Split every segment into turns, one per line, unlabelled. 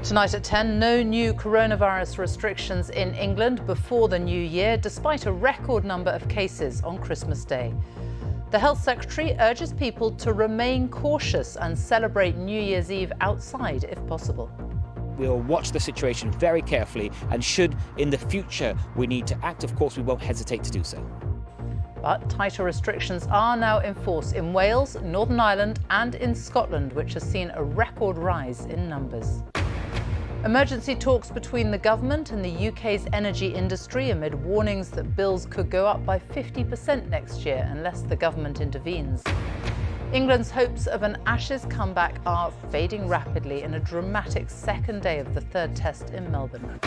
Tonight at 10, no new coronavirus restrictions in England before the new year, despite a record number of cases on Christmas Day. The Health Secretary urges people to remain cautious and celebrate New Year's Eve outside if possible.
We'll watch the situation very carefully, and should in the future we need to act, of course we won't hesitate to do so.
But tighter restrictions are now in force in Wales, Northern Ireland and in Scotland, which has seen a record rise in numbers. Emergency talks between the government and the UK's energy industry amid warnings that bills could go up by 50% next year unless the government intervenes. England's hopes of an Ashes comeback are fading rapidly in a dramatic second day of the third test in Melbourne.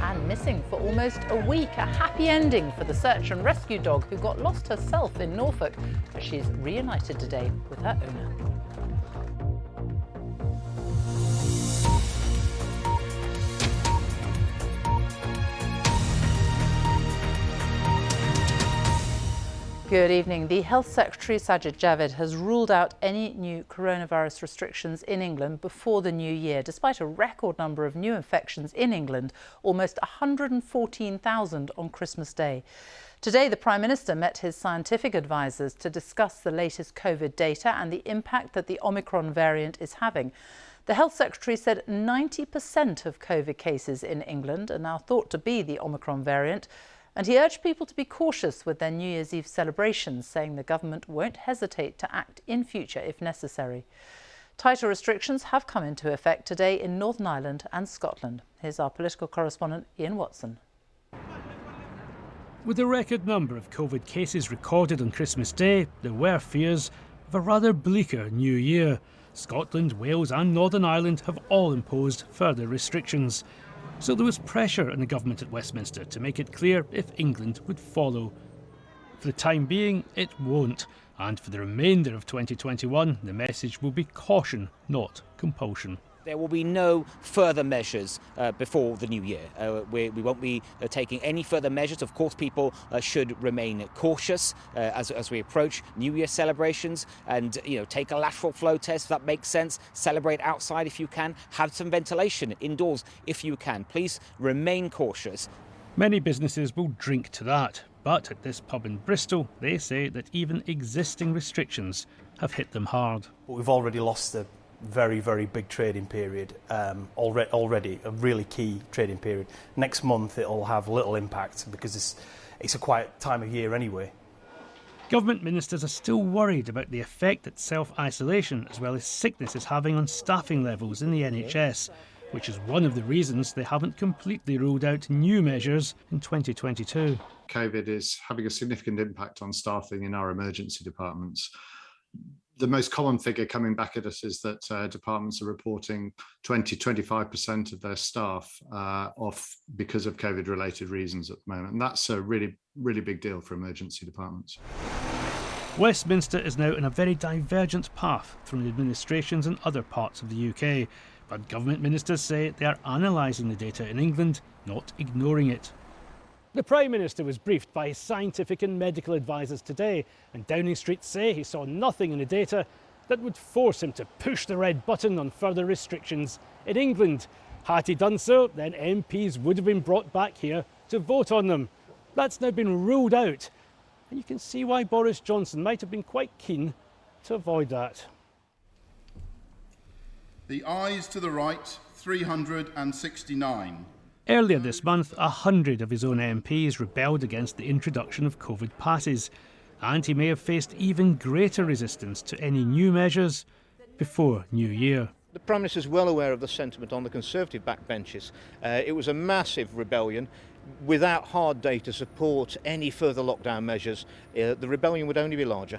And missing for almost a week, a happy ending for the search and rescue dog who got lost herself in Norfolk, but she's reunited today with her owner. Good evening. The Health Secretary, Sajid Javid, has ruled out any new coronavirus restrictions in England before the new year, despite a record number of new infections in England, almost 114,000 on Christmas Day. Today, the Prime Minister met his scientific advisers to discuss the latest COVID data and the impact that the Omicron variant is having. The Health Secretary said 90% of COVID cases in England are now thought to be the Omicron variant. And he urged people to be cautious with their New Year's Eve celebrations, saying the government won't hesitate to act in future if necessary. Tighter restrictions have come into effect today in Northern Ireland and Scotland. Here's our political correspondent, Ian Watson.
With a record number of COVID cases recorded on Christmas Day, there were fears of a rather bleaker New Year. Scotland, Wales and Northern Ireland have all imposed further restrictions. So there was pressure on the government at Westminster to make it clear if England would follow. For the time being, it won't. And for the remainder of 2021, the message will be caution, not compulsion.
There will be no further measures before the new year. We won't be taking any further measures. Of course, people should remain cautious as we approach New Year celebrations, and take a lateral flow test if that makes sense. Celebrate outside if you can. Have some ventilation indoors if you can. Please remain cautious.
Many businesses will drink to that, but at this pub in Bristol, they say that even existing restrictions have hit them hard.
We've already lost a very, very big trading period, already a really key trading period. Next month it'll have little impact because it's a quiet time of year anyway.
Government ministers are still worried about the effect that self-isolation as well as sickness is having on staffing levels in the NHS, which is one of the reasons they haven't completely ruled out new measures in 2022.
COVID is having a significant impact on staffing in our emergency departments. The most common figure coming back at us is that departments are reporting 20-25% of their staff off because of COVID-related reasons at the moment. And that's a really, really big deal for emergency departments.
Westminster is now on a very divergent path from the administrations in other parts of the UK. But government ministers say they are analysing the data in England, not ignoring it. The Prime Minister was briefed by his scientific and medical advisers today, and Downing Street say he saw nothing in the data that would force him to push the red button on further restrictions in England. Had he done so, then MPs would have been brought back here to vote on them. That's now been ruled out, and you can see why Boris Johnson might have been quite keen to avoid that.
The ayes to the right, 369.
Earlier this month, 100 of his own MPs rebelled against the introduction of COVID passes, and he may have faced even greater resistance to any new measures before New Year.
The Prime Minister is well aware of the sentiment on the Conservative backbenches. It was a massive rebellion. Without hard data to support any further lockdown measures, the rebellion would only be larger.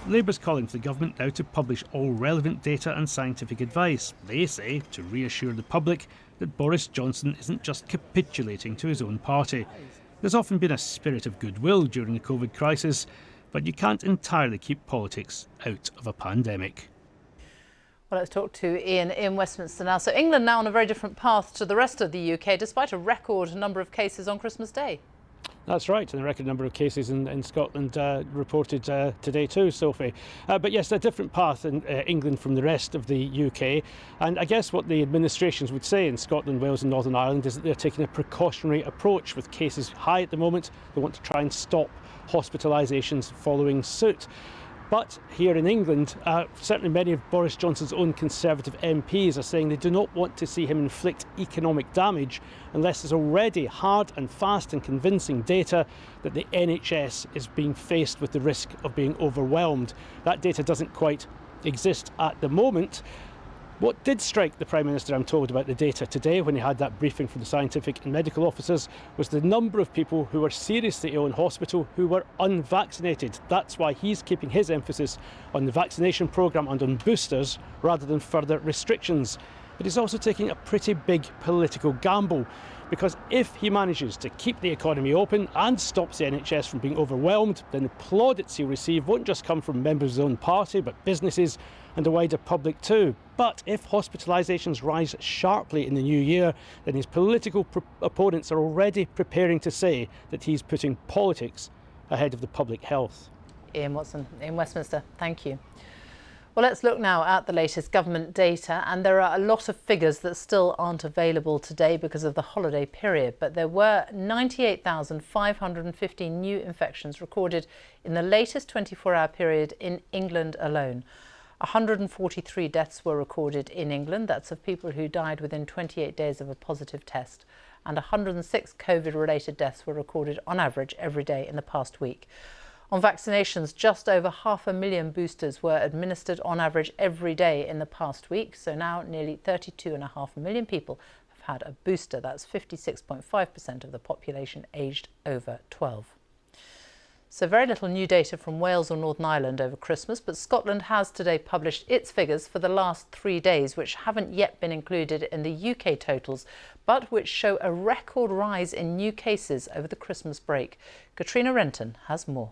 Labour's calling for the government now to publish all relevant data and scientific advice. They say to reassure the public that Boris Johnson isn't just capitulating to his own party. There's often been a spirit of goodwill during the COVID crisis, but you can't entirely keep politics out of a pandemic.
Well, let's talk to Ian in Westminster now. So England now on a very different path to the rest of the UK, despite a record number of cases on Christmas Day.
That's right, and a record number of cases in Scotland reported today too, Sophie. But yes, a different path in England from the rest of the UK. And I guess what the administrations would say in Scotland, Wales and Northern Ireland is that they're taking a precautionary approach. With cases high at the moment, they want to try and stop hospitalisations following suit. But here in England, certainly many of Boris Johnson's own Conservative MPs are saying they do not want to see him inflict economic damage unless there's already hard and fast and convincing data that the NHS is being faced with the risk of being overwhelmed. That data doesn't quite exist at the moment. What did strike the Prime Minister, I'm told, about the data today when he had that briefing from the scientific and medical officers was the number of people who were seriously ill in hospital who were unvaccinated. That's why he's keeping his emphasis on the vaccination programme and on boosters rather than further restrictions. But he's also taking a pretty big political gamble, because if he manages to keep the economy open and stops the NHS from being overwhelmed, then the plaudits he'll receive won't just come from members of his own party, but businesses and the wider public too. But if hospitalisations rise sharply in the new year, then his political opponents are already preparing to say that he's putting politics ahead of the public health.
Ian Watson in Westminster, thank you. Well, let's look now at the latest government data, and there are a lot of figures that still aren't available today because of the holiday period, but there were 98,550 new infections recorded in the latest 24-hour period in England alone. 143 deaths were recorded in England. That's of people who died within 28 days of a positive test. And 106 COVID-related deaths were recorded on average every day in the past week. On vaccinations, just over 500,000 boosters were administered on average every day in the past week. So now nearly 32.5 million people have had a booster. That's 56.5% of the population aged over 12. So very little new data from Wales or Northern Ireland over Christmas, but Scotland has today published its figures for the last 3 days, which haven't yet been included in the UK totals, but which show a record rise in new cases over the Christmas break. Katrina Renton has more.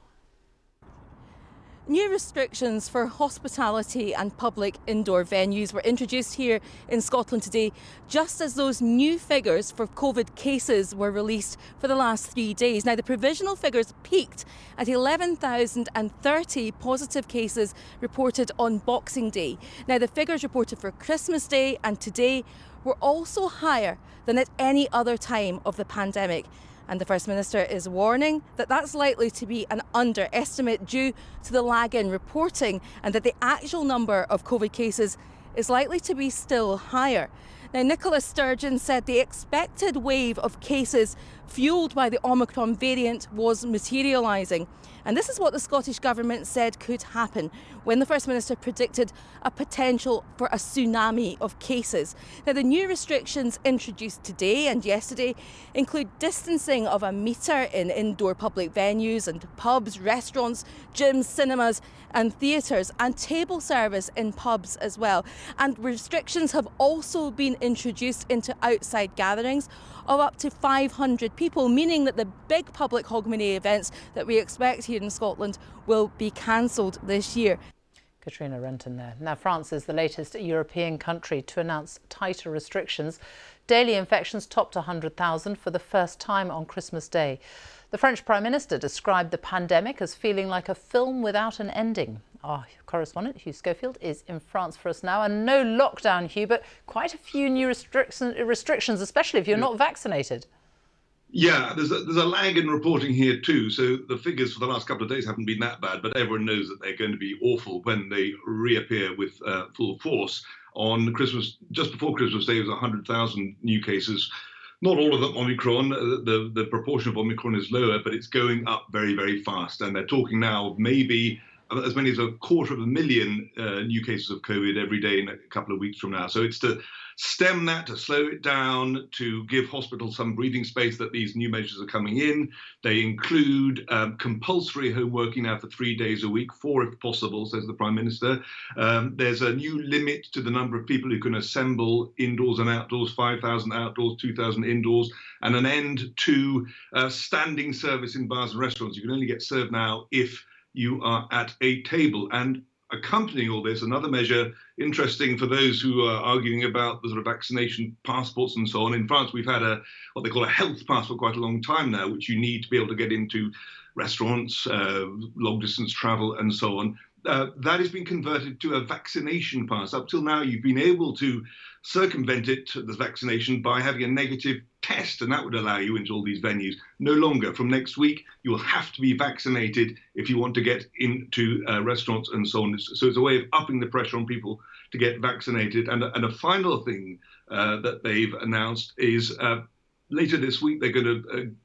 New restrictions for hospitality and public indoor venues were introduced here in Scotland today, just as those new figures for COVID cases were released for the last 3 days. Now, the provisional figures peaked at 11,030 positive cases reported on Boxing Day. Now, the figures reported for Christmas Day and today were also higher than at any other time of the pandemic. And the First Minister is warning that that's likely to be an underestimate due to the lag in reporting, and that the actual number of COVID cases is likely to be still higher. Now, Nicola Sturgeon said the expected wave of cases fuelled by the Omicron variant was materialising. And this is what the Scottish Government said could happen when the First Minister predicted a potential for a tsunami of cases. Now, the new restrictions introduced today and yesterday include distancing of 1 metre in indoor public venues and pubs, restaurants, gyms, cinemas and theatres, and table service in pubs as well. And restrictions have also been introduced into outside gatherings of up to 500 people, meaning that the big public hogmanay events that we expect here in Scotland will be cancelled this year.
Katrina Renton there. Now, France is the latest European country to announce tighter restrictions. Daily infections topped 100,000 for the first time on Christmas Day. The French Prime Minister described the pandemic as feeling like a film without an ending. Our correspondent, Hugh Schofield, is in France for us now. And no lockdown, Hugh, but quite a few new restrictions, especially if you're not vaccinated.
Yeah, there's a lag in reporting here too. So the figures for the last couple of days haven't been that bad, but everyone knows that they're going to be awful when they reappear with full force. On Christmas, just before Christmas Day, it was 100,000 new cases. Not all of them Omicron. The proportion of Omicron is lower, but it's going up very, very fast. And they're talking now of maybe as many as 250,000 new cases of COVID every day in a couple of weeks from now. So it's to stem that, to slow it down, to give hospitals some breathing space that these new measures are coming in. They include compulsory home working now for 3 days a week, 4 if possible, says the Prime Minister. There's a new limit to the number of people who can assemble indoors and outdoors, 5,000 outdoors, 2,000 indoors, and an end to standing service in bars and restaurants. You can only get served now if you are at a table. And accompanying all this, another measure interesting for those who are arguing about the sort of vaccination passports and so on. In France, we've had what they call a health pass for quite a long time now, which you need to be able to get into restaurants, long distance travel and so on. That has been converted to a vaccination pass. Up till now, you've been able to circumvent it, the vaccination, by having a negative test, and that would allow you into all these venues. No longer. From next week, you'll have to be vaccinated if you want to get into restaurants and so on. So it's a way of upping the pressure on people to get vaccinated. And a final thing that they've announced is later this week, they're going to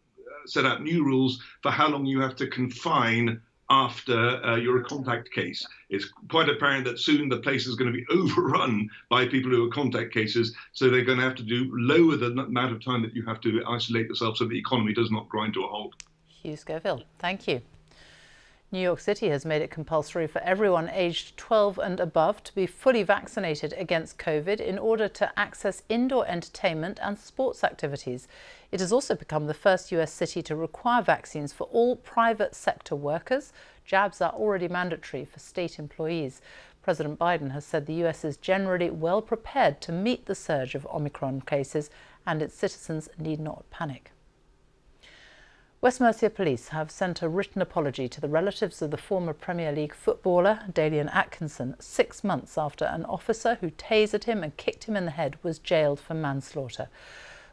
set out new rules for how long you have to confine after you're a contact case. It's quite apparent that soon the place is going to be overrun by people who are contact cases, so they're going to have to lower the amount of time that you have to isolate yourself so the economy does not grind to a halt.
Hugh Scoville, thank you. New York City has made it compulsory for everyone aged 12 and above to be fully vaccinated against COVID in order to access indoor entertainment and sports activities. It has also become the first US city to require vaccines for all private sector workers. Jabs are already mandatory for state employees. President Biden has said the US is generally well prepared to meet the surge of Omicron cases and its citizens need not panic. West Mercia Police have sent a written apology to the relatives of the former Premier League footballer Dalian Atkinson 6 months after an officer who tasered him and kicked him in the head was jailed for manslaughter.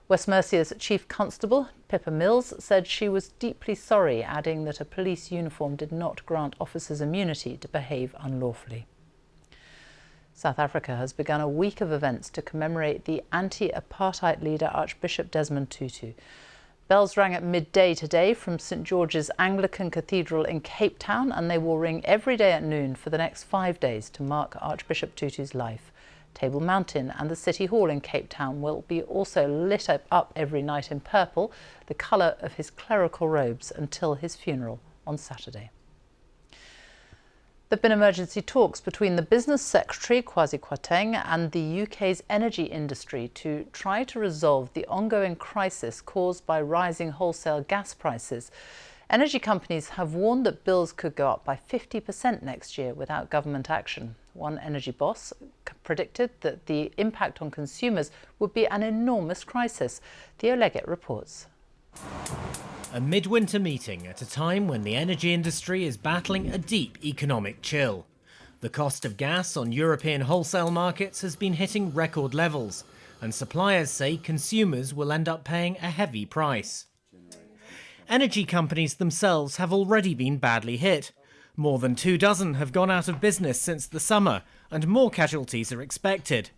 West Mercia's Chief Constable, Pippa Mills, said she was deeply sorry, adding that a police uniform did not grant officers immunity to behave unlawfully. South Africa has begun a week of events to commemorate the anti-apartheid leader Archbishop Desmond Tutu. Bells rang at midday today from St George's Anglican Cathedral in Cape Town, and they will ring every day at noon for the next 5 days to mark Archbishop Tutu's life. Table Mountain and the City Hall in Cape Town will be also lit up every night in purple, the colour of his clerical robes, until his funeral on Saturday. There have been emergency talks between the Business Secretary, Kwasi Kwarteng, and the UK's energy industry to try to resolve the ongoing crisis caused by rising wholesale gas prices. Energy companies have warned that bills could go up by 50% next year without government action. One energy boss predicted that the impact on consumers would be an enormous crisis. Theo Leggett reports.
A midwinter meeting at a time when the energy industry is battling a deep economic chill. The cost of gas on European wholesale markets has been hitting record levels, and suppliers say consumers will end up paying a heavy price. Energy companies themselves have already been badly hit. More than 24 have gone out of business since the summer, and more casualties are expected.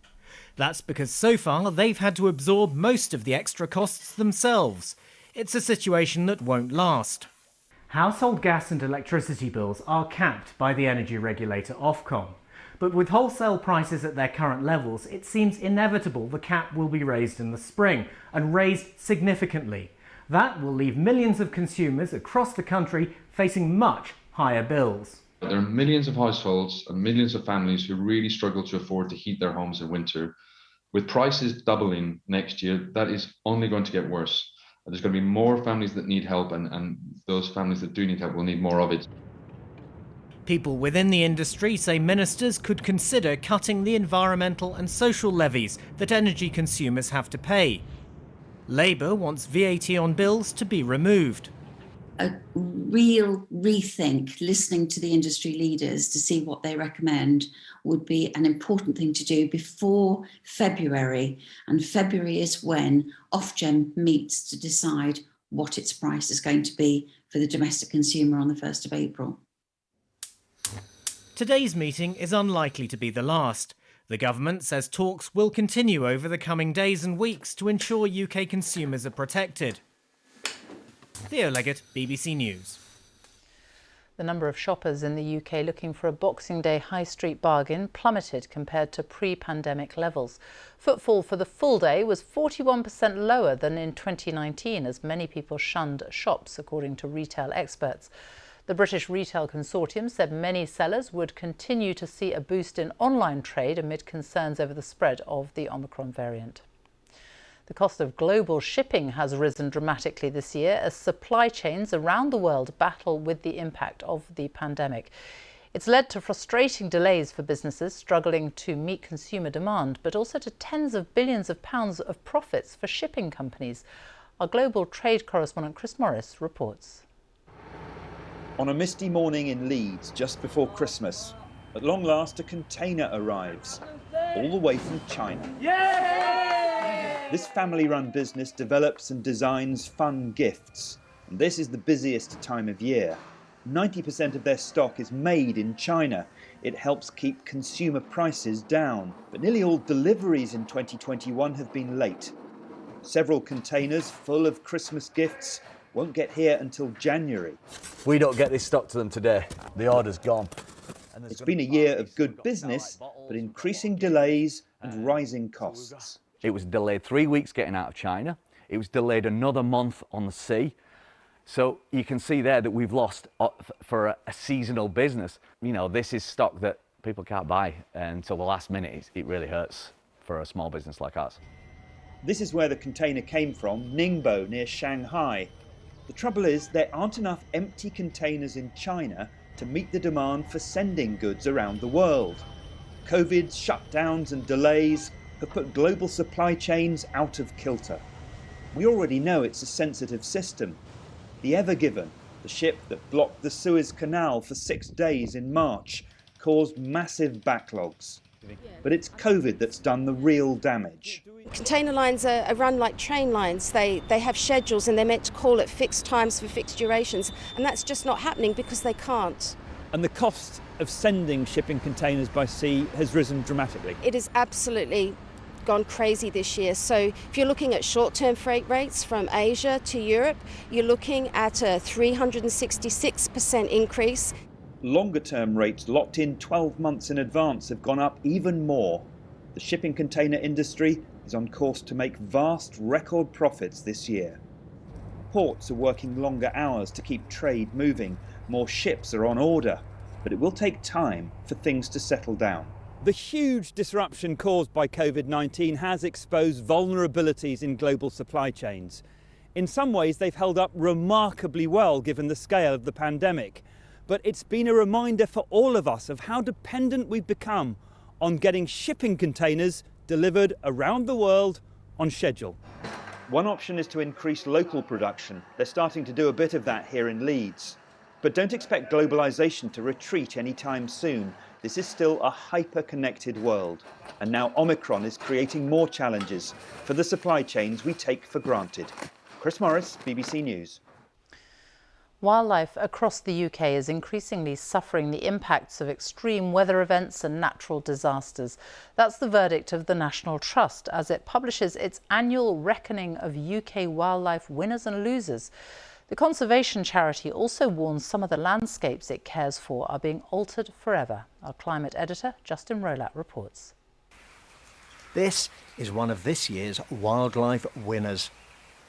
That's because so far they've had to absorb most of the extra costs themselves. It's a situation that won't last. Household gas and electricity bills are capped by the energy regulator Ofcom. But with wholesale prices at their current levels, it seems inevitable the cap will be raised in the spring, and raised significantly. That will leave millions of consumers across the country facing much higher bills.
There are millions of households and millions of families who really struggle to afford to heat their homes in winter. With prices doubling next year, that is only going to get worse. There's going to be more families that need help, and those families that do need help will need more of it.
People within the industry say ministers could consider cutting the environmental and social levies that energy consumers have to pay. Labour wants VAT on bills to be removed.
A real rethink, listening to the industry leaders to see what they recommend, would be an important thing to do before February. And February is when Ofgem meets to decide what its price is going to be for the domestic consumer on the 1st of April.
Today's meeting is unlikely to be the last. The government says talks will continue over the coming days and weeks to ensure UK consumers are protected. Theo Leggett, BBC News.
The number of shoppers in the UK looking for a Boxing Day high street bargain plummeted compared to pre-pandemic levels. Footfall for the full day was 41% lower than in 2019, as many people shunned shops, according to retail experts. The British Retail Consortium said many sellers would continue to see a boost in online trade amid concerns over the spread of the Omicron variant. The cost of global shipping has risen dramatically this year as supply chains around the world battle with the impact of the pandemic. It's led to frustrating delays for businesses struggling to meet consumer demand, but also to tens of billions of pounds of profits for shipping companies. Our global trade correspondent Chris Morris reports.
On a misty morning in Leeds just before Christmas, at long last a container arrives, all the way from China. Yay! This family-run business develops and designs fun gifts, and this is the busiest time of year. 90% of their stock is made in China. It helps keep consumer prices down, but nearly all deliveries in 2021 have been late. Several containers full of Christmas gifts won't get here until January.
We don't get this stock to them today. The order's gone.
It's been a year of good business, but increasing delays and rising costs.
It was delayed 3 weeks getting out of China. It was delayed another month on the sea. So you can see there that we've lost for a seasonal business. You know, this is stock that people can't buy until the last minute. It really hurts for a small business like us.
This is where the container came from, Ningbo near Shanghai. The trouble is there aren't enough empty containers in China to meet the demand for sending goods around the world. COVID's shutdowns and delays have put global supply chains out of kilter. We already know it's a sensitive system. The Ever Given, the ship that blocked the Suez Canal for 6 days in March, caused massive backlogs. But it's COVID that's done the real damage.
Container lines are run like train lines. They have schedules and they're meant to call at fixed times for fixed durations, and that's just not happening because they can't.
And the cost of sending shipping containers by sea has risen dramatically.
It has absolutely gone crazy this year. So if you're looking at short-term freight rates from Asia to Europe, you're looking at a 366% increase.
Longer-term rates locked in 12 months in advance have gone up even more. The shipping container industry is on course to make vast record profits this year. Ports are working longer hours to keep trade moving. More ships are on order, but it will take time for things to settle down. The huge disruption caused by COVID-19 has exposed vulnerabilities in global supply chains. In some ways, they've held up remarkably well given the scale of the pandemic. But it's been a reminder for all of us of how dependent we've become on getting shipping containers delivered around the world on schedule. One option is to increase local production. They're starting to do a bit of that here in Leeds. But don't expect globalisation to retreat anytime soon. This is still a hyper-connected world. And now Omicron is creating more challenges for the supply chains we take for granted. Chris Morris, BBC News.
Wildlife across the UK is increasingly suffering the impacts of extreme weather events and natural disasters. That's the verdict of the National Trust as it publishes its annual reckoning of UK wildlife winners and losers. The conservation charity also warns some of the landscapes it cares for are being altered forever. Our climate editor, Justin Rolat, reports.
This is one of this year's wildlife winners.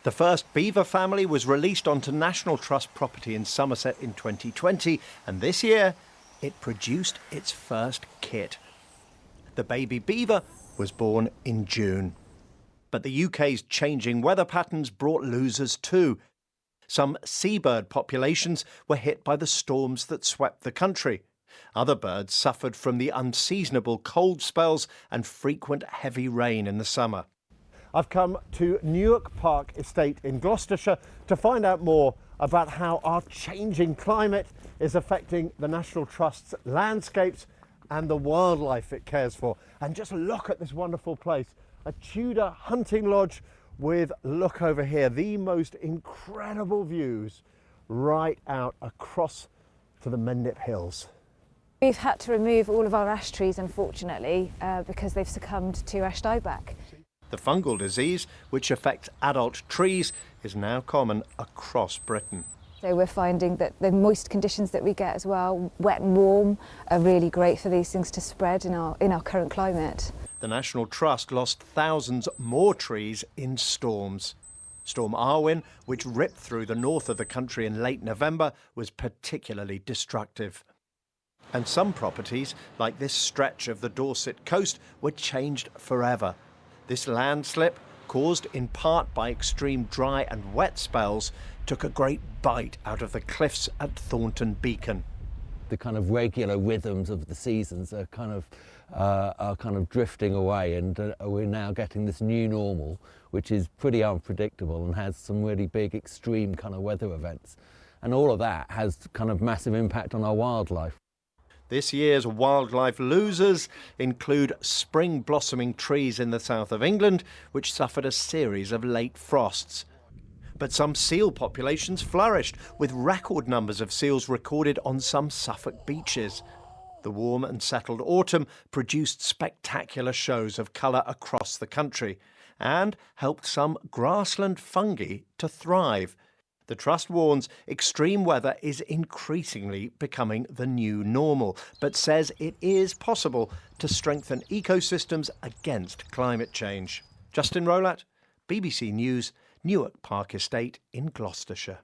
The first beaver family was released onto National Trust property in Somerset in 2020, and this year it produced its first kit. The baby beaver was born in June. But the UK's changing weather patterns brought losers too. Some seabird populations were hit by the storms that swept the country. Other birds suffered from the unseasonable cold spells and frequent heavy rain in the summer. I've come to Newark Park Estate in Gloucestershire to find out more about how our changing climate is affecting the National Trust's landscapes and the wildlife it cares for. And just look at this wonderful place, a Tudor hunting lodge with, look over here, the most incredible views right out across to the Mendip Hills.
We've had to remove all of our ash trees, unfortunately, because they've succumbed to ash dieback.
The fungal disease, which affects adult trees, is now common across Britain.
So we're finding that the moist conditions that we get as well, wet and warm, are really great for these things to spread in our current climate.
The National Trust lost thousands more trees in storms. Storm Arwen, which ripped through the north of the country in late November, was particularly destructive. And some properties, like this stretch of the Dorset coast, were changed forever. This landslip, caused in part by extreme dry and wet spells, took a great bite out of the cliffs at Thornton Beacon.
the kind of regular rhythms of the seasons are kind of drifting away, and we're now getting this new normal, which is pretty unpredictable and has some really big extreme kind of weather events. And all of that has kind of massive impact on our wildlife.
This year's wildlife losers include spring blossoming trees in the south of England, which suffered a series of late frosts. But some seal populations flourished, with record numbers of seals recorded on some Suffolk beaches. The warm and settled autumn produced spectacular shows of colour across the country and helped some grassland fungi to thrive. The Trust warns extreme weather is increasingly becoming the new normal, but says it is possible to strengthen ecosystems against climate change. Justin Rowlatt, BBC News, Newark Park Estate in Gloucestershire.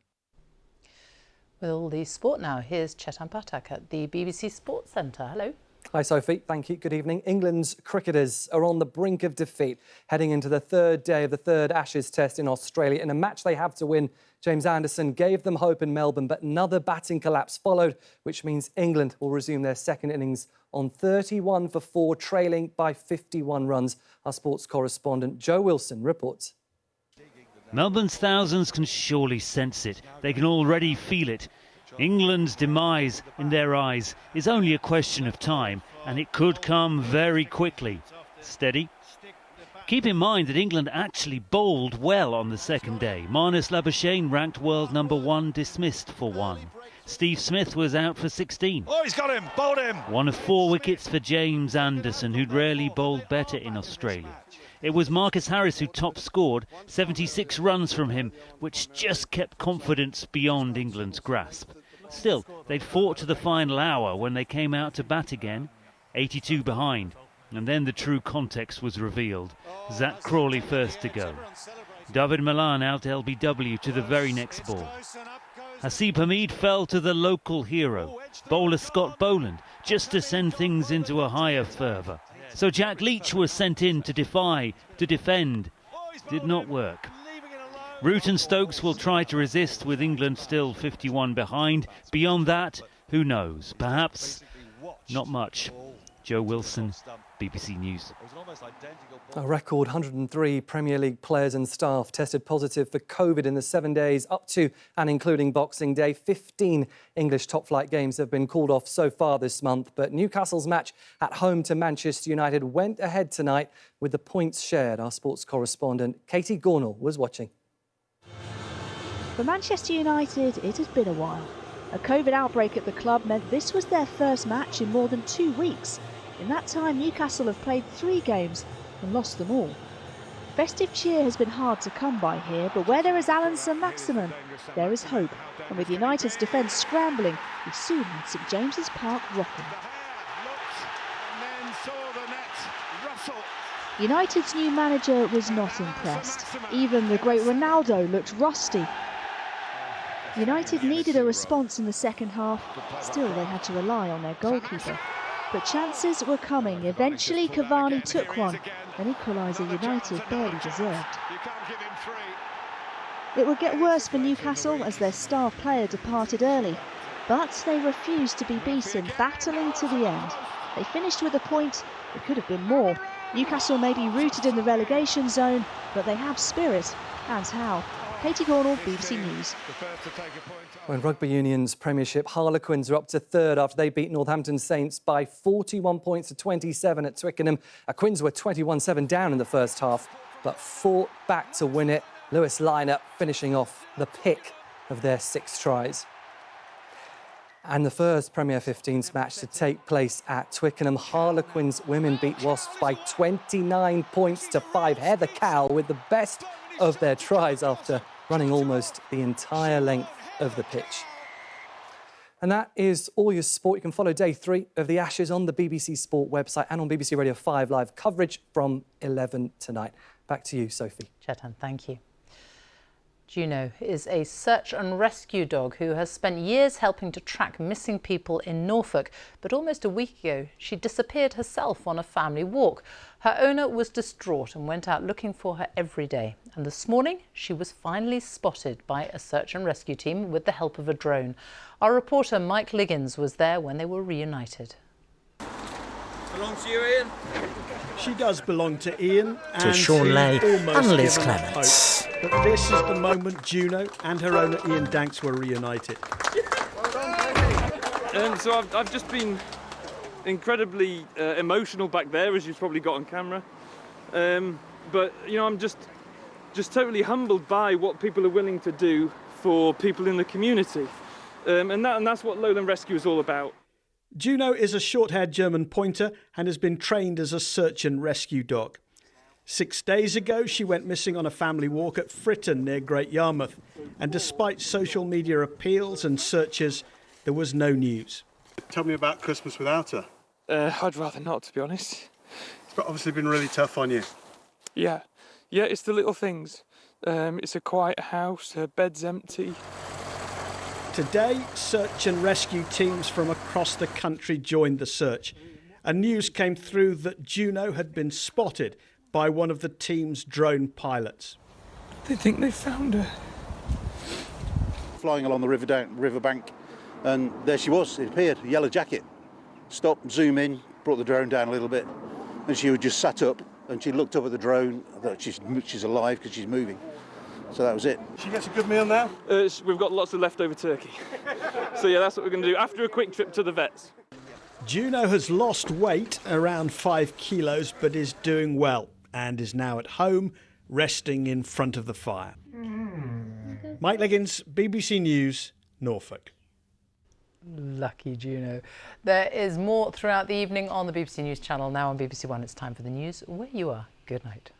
Well, the sport now. Here's Chetan Pathak at the BBC Sports Centre. Hello.
Hi Sophie, thank you. Good evening. England's cricketers are on the brink of defeat, heading into the third day of the third Ashes test in Australia. In a match they have to win, James Anderson gave them hope in Melbourne, but another batting collapse followed, which means England will resume their second innings on 31 for 4, trailing by 51 runs. Our sports correspondent Joe Wilson reports.
Melbourne's thousands can surely sense it. They can already feel it. England's demise, in their eyes, is only a question of time, and it could come very quickly. Steady. Keep in mind that England actually bowled well on the second day. Marnus Labuschagne, ranked world #1, dismissed for 1. Steve Smith was out for 16.
Oh, he's got him, bowled him.
1 of 4 wickets for James Anderson, who'd rarely bowled better in Australia. It was Marcus Harris who top scored, 76 runs from him, which just kept confidence beyond England's grasp. Still, they'd fought to the final hour when they came out to bat again, 82 behind. And then the true context was revealed. Zach Crawley first to go. David Milan out LBW to the very next ball. Hasib Hamid fell to the local hero, bowler Scott Boland, just to send things into a higher fervour. So Jack Leach was sent in to defend. Did not work. Root and Stokes will try to resist, with England still 51 behind. Beyond that, who knows? Perhaps not much. Joe Wilson, BBC News.
A record 103 Premier League players and staff tested positive for COVID in the 7 days up to and including Boxing Day. 15 English top-flight games have been called off so far this month, but Newcastle's match at home to Manchester United went ahead tonight with the points shared. Our sports correspondent Katie Gornall was watching.
For Manchester United, it has been a while. A COVID outbreak at the club meant this was their first match in more than 2 weeks. In that time, Newcastle have played 3 games and lost them all. Festive cheer has been hard to come by here, but where there is Alan Saint-Maximin, there is hope. And with United's defence scrambling, we soon had St James's Park rocking. United's new manager was not impressed. Even the great Ronaldo looked rusty. United needed a response in the second half. Still, they had to rely on their goalkeeper. But chances were coming. Eventually, Cavani took one, an equaliser United barely deserved. It would get worse for Newcastle as their star player departed early. But they refused to be beaten, battling to the end. They finished with a point. It could have been more. Newcastle may be rooted in the relegation zone, but they have spirit. And how? Katie Gornall, BBC News.
When Rugby Union's Premiership Harlequins are up to third after they beat Northampton Saints by 41 points to 27 at Twickenham. Quins were 21-7 down in the first half, but fought back to win it. Lewis Liner finishing off the pick of their 6 tries. And the first Premier 15s match to take place at Twickenham. Harlequins women beat Wasps by 29 points to 5. Heather Cowell with the best of their tries after running almost the entire length of the pitch. And that is all your sport. You can follow day 3 of the Ashes on the BBC Sport website and on BBC Radio 5 live coverage from 11 tonight. Back to you, Sophie.
Chetan, thank you. Juno is a search and rescue dog who has spent years helping to track missing people in Norfolk. But almost a week ago, she disappeared herself on a family walk. Her owner was distraught and went out looking for her every day. And this morning, she was finally spotted by a search and rescue team with the help of a drone. Our reporter Mike Liggins was there when they were reunited.
Belongs to you, Ian?
She does belong to Ian
To Sean Lay and Liz
given up
Clements.
hope. But this is the moment Juno and her owner Ian Danks were reunited.
So I've just been incredibly emotional back there, as you've probably got on camera. But you know, I'm just totally humbled by what people are willing to do for people in the community, and that's what Lowland Rescue is all about.
Juno is a short-haired German pointer and has been trained as a search and rescue dog. 6 days ago, she went missing on a family walk at Fritton near Great Yarmouth. And despite social media appeals and searches, there was no news.
Tell me about Christmas without her.
I'd rather not, to be honest.
It's obviously been really tough on you.
Yeah, it's the little things. It's a quiet house, her bed's empty.
Today, search and rescue teams from across the country joined the search. And news came through that Juno had been spotted by one of the team's drone pilots.
They think they found her.
Flying along the riverbank, and there she was. It appeared, a yellow jacket. Stopped, zoom in, brought the drone down a little bit, and she just sat up and she looked up at the drone. I thought she's alive because she's moving. So that was it. She gets a good meal now?
We've got lots of leftover turkey. So yeah, that's what we're going to do after a quick trip to the vets.
Juno has lost weight, around 5 kilos, but is doing well and is now at home, resting in front of the fire. Mike Liggins, BBC News, Norfolk.
Lucky Juno. There is more throughout the evening on the BBC News channel. Now on BBC One, it's time for the news where you are. Good night.